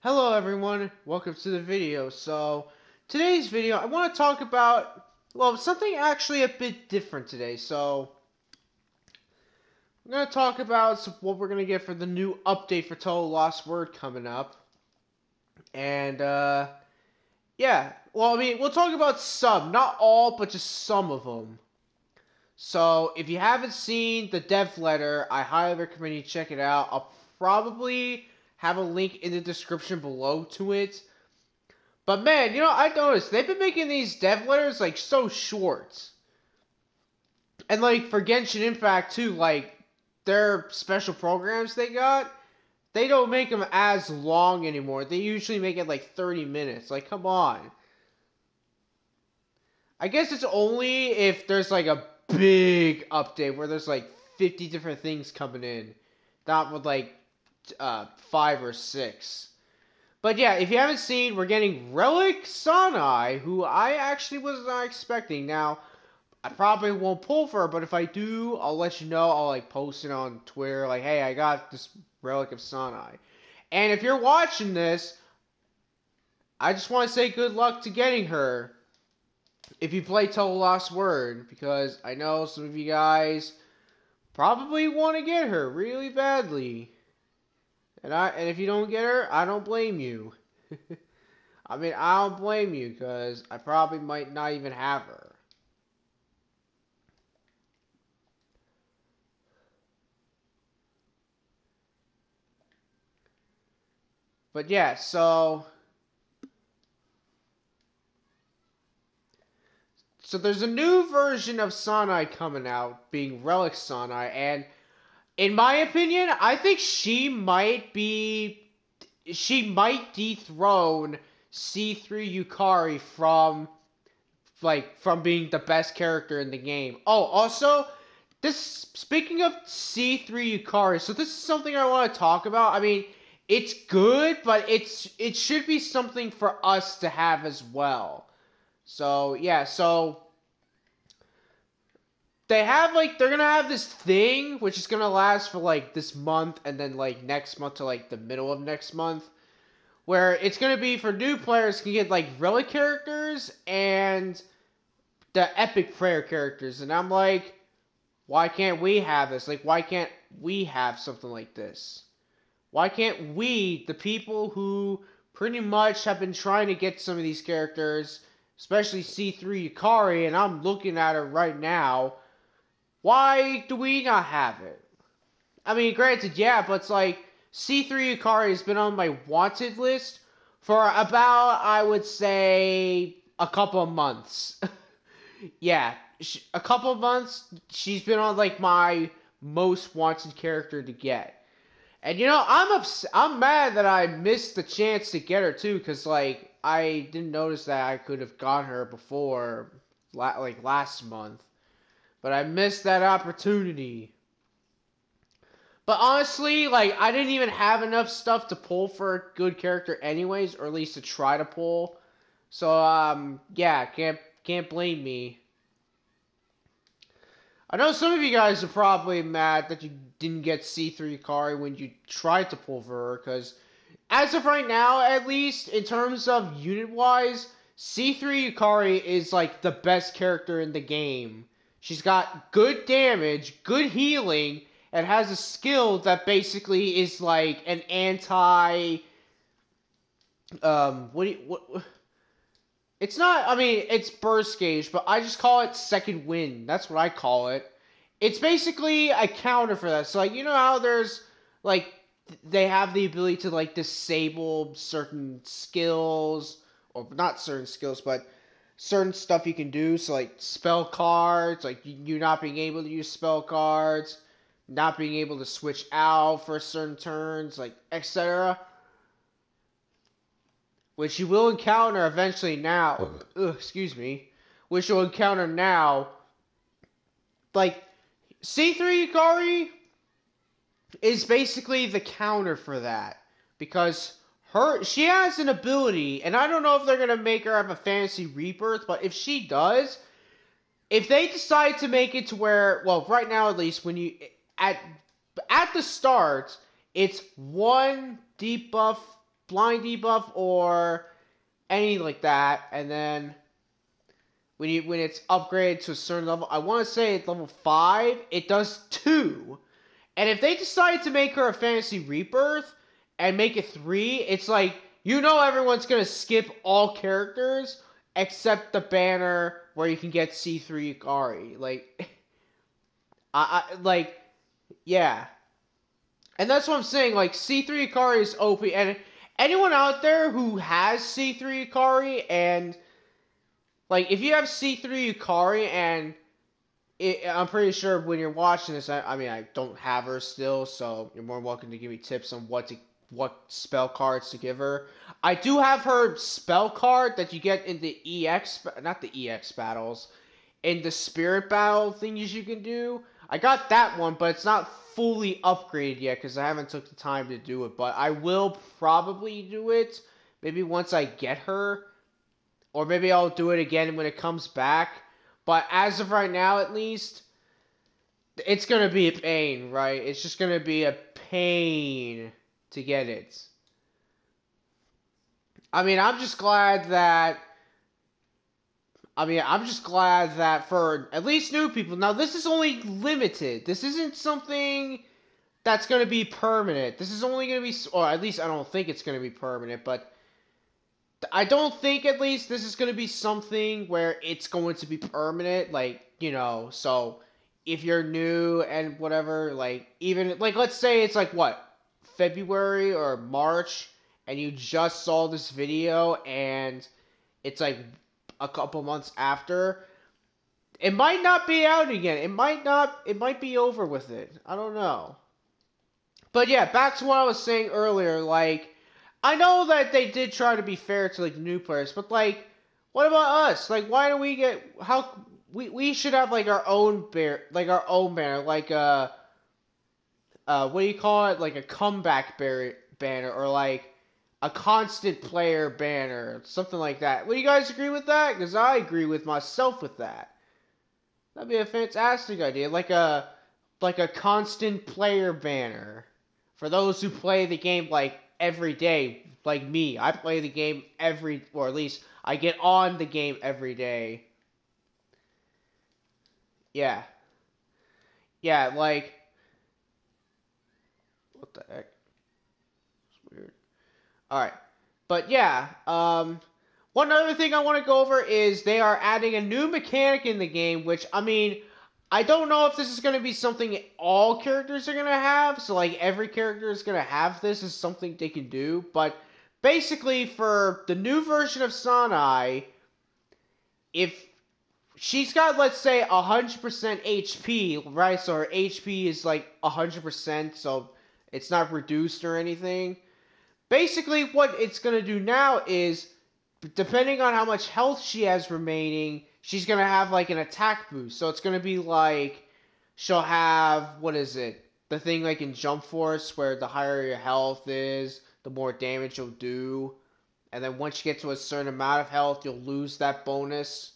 Hello everyone, welcome to the video. So, today's video, I want to talk about, well, something actually a bit different today. So, I'm going to talk about what we're going to get for the new update for Touhou Lost Word coming up. And, yeah, well, I mean, we'll talk about some, not all, but just some of them. So, if you haven't seen the dev letter, I highly recommend you check it out. I'll probably have a link in the description below to it. But man, I noticed they've been making these dev letters like so short. And like for Genshin Impact too, like their special programs they got, they don't make them as long anymore. They usually make it like 30 minutes. Like, come on. I guess it's only if there's like a big update where there's like 50 different things coming in. Not with like 5 or 6. But yeah, if you haven't seen, we're getting Relic Sanai, who I actually was not expecting. Now, I probably won't pull for her, but if I do, I'll let you know. I'll like post it on Twitter, like, hey, I got this Relic of Sanai. And if you're watching this, I just want to say good luck to getting her. If you play Total Lost Word, because I know some of you guys probably want to get her really badly. And if you don't get her, I don't blame you. I mean, I don't blame you, because I probably might not even have her. But yeah, so there's a new version of Sanai coming out, being Relic Sanai, and in my opinion, I think she might dethrone C3 Yukari from being the best character in the game. Oh, also, speaking of C3 Yukari, so this is something I want to talk about. I mean, it's good, but it should be something for us to have as well. So, yeah, so they're gonna have this thing which is gonna last for like this month and then like next month to like the middle of next month, where it's gonna be for new players can get like relic characters and the epic prayer characters, and I'm like, why can't we have this? Like, why can't we have something like this? Why can't we, the people who pretty much have been trying to get some of these characters, especially C3 Yukari, and I'm looking at her right now, why do we not have it? I mean, granted, yeah, but it's like C3 Yukari has been on my wanted list for about, I would say, a couple of months. Yeah, a couple of months. She's been on like my most wanted character to get. And I'm mad that I missed the chance to get her too, because like I didn't notice that I could have gotten her before, like last month, but I missed that opportunity. But honestly, like I didn't even have enough stuff to pull for a good character, anyways, or at least to try to pull. So yeah, can't blame me. I know some of you guys are probably mad that you didn't get C3 Kari when you tried to pull for her, because as of right now, at least, in terms of unit-wise, C3 Yukari is, like, the best character in the game. She's got good damage, good healing, and has a skill that basically is, like, an anti... It's not, I mean, it's burst gauge, but I just call it second wind. That's what I call it. It's basically a counter for that. So, like, you know how there's, like, they have the ability to, like, disable certain skills, or not certain skills, but certain stuff you can do. So, like, spell cards, like, you not being able to use spell cards, not being able to switch out for certain turns, like, etc., which you will encounter eventually now. Excuse me. Which you'll encounter now. Like, C3 Yukari is basically the counter for that. Because she has an ability, and I don't know if they're going to make her have a fantasy rebirth, but if she does, if they decide to make it to where, well, right now at least, when you, at the start, it's one debuff blind debuff or anything like that, and then when it's upgraded to a certain level, I want to say at level 5, it does 2. And if they decide to make her a Fantasy Rebirth and make it 3, it's like, everyone's going to skip all characters except the banner where you can get C3 Ikari. Like, yeah. And that's what I'm saying, like, C3 Ikari is OP, and anyone out there who has C3 Ikari, and, like, if you have C3 Ikari, and I'm pretty sure when you're watching this, I mean, I don't have her still, so you're more than welcome to give me tips on what spell cards to give her. I do have her spell card that you get in the not the EX battles, in the spirit battle things you can do. I got that one, but it's not fully upgraded yet because I haven't took the time to do it. But I will probably do it, maybe once I get her, or maybe I'll do it again when it comes back. But as of right now, at least, it's going to be a pain, right? It's just going to be a pain to get it. I mean, I'm just glad that for at least new people, now this is only limited. This isn't something that's going to be permanent. This is only going to be, or at least I don't think it's going to be permanent, but I don't think at least this is going to be something where it's going to be permanent, like, so if you're new and whatever, like, even, like, let's say it's like, what, February or March, and you just saw this video, and it's like a couple months after, it might not be out again. It might be over with it. I don't know. But yeah, back to what I was saying earlier, like, I know that they did try to be fair to, like, new players, but, like, what about us? Like, why don't we get, we should have, like, our own banner, like, what do you call it? Like, a comeback banner, or, like, a constant player banner, something like that. Would you guys agree with that? Because I agree with myself with that. That'd be a fantastic idea, like a constant player banner. For those who play the game, like, every day, like me. I play the game or at least I get on the game every day. Yeah. Yeah, like, what the heck? It's weird. Alright. But yeah, one other thing I want to go over is they are adding a new mechanic in the game, which, I mean, I don't know if this is going to be something all characters are going to have, so, like, every character is going to have this as something they can do, but basically, for the new version of Sanai, if she's got, let's say, 100% HP, right, so her HP is, like, 100%, so it's not reduced or anything. Basically, what it's going to do now is, depending on how much health she has remaining, she's going to have, like, an attack boost. So it's going to be, like, she'll have, what is it? The thing, like, in Jump Force, where the higher your health is, the more damage you'll do. And then once you get to a certain amount of health, you'll lose that bonus.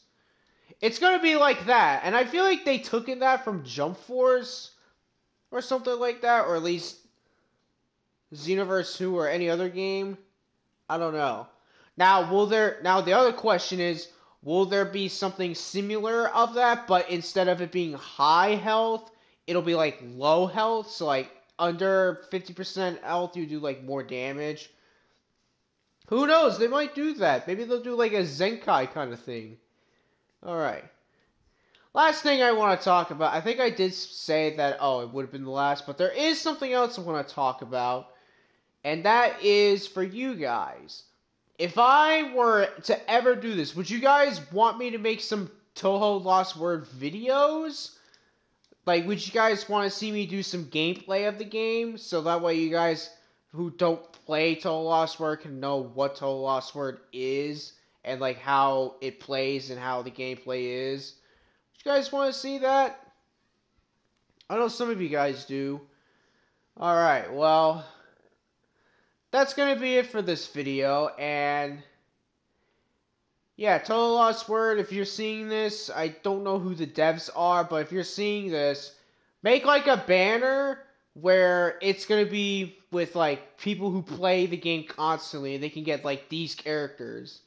It's going to be like that. And I feel like they took that from Jump Force, or something like that, or at least Xenoverse 2 or any other game. I don't know. Now, now the other question is, will there be something similar of that, but instead of it being high health, it'll be, like, low health, so, like, under 50% health, you do, like, more damage? Who knows? They might do that. Maybe they'll do, like, a Zenkai kind of thing. Alright. Last thing I want to talk about, I think I did say that, it would have been the last, but there is something else I want to talk about, and that is for you guys. If I were to ever do this, would you guys want me to make some Touhou Lost Word videos? Like, would you guys want to see me do some gameplay of the game? So that way you guys who don't play Touhou Lost Word can know what Touhou Lost Word is, and, like, how it plays and how the gameplay is. You guys want to see that? I know some of you guys do. Alright, well, that's going to be it for this video, and yeah, Touhou Lost Word, if you're seeing this, I don't know who the devs are, but if you're seeing this, make, like, a banner where it's gonna be with like people who play the game constantly and they can get like these characters.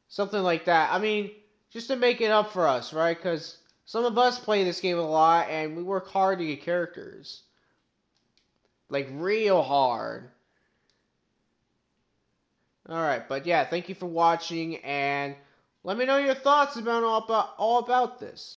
Something like that. I mean, just to make it up for us, right? Because some of us play this game a lot and we work hard to get characters. Like, real hard. Alright, but yeah, thank you for watching and let me know your thoughts about all about this.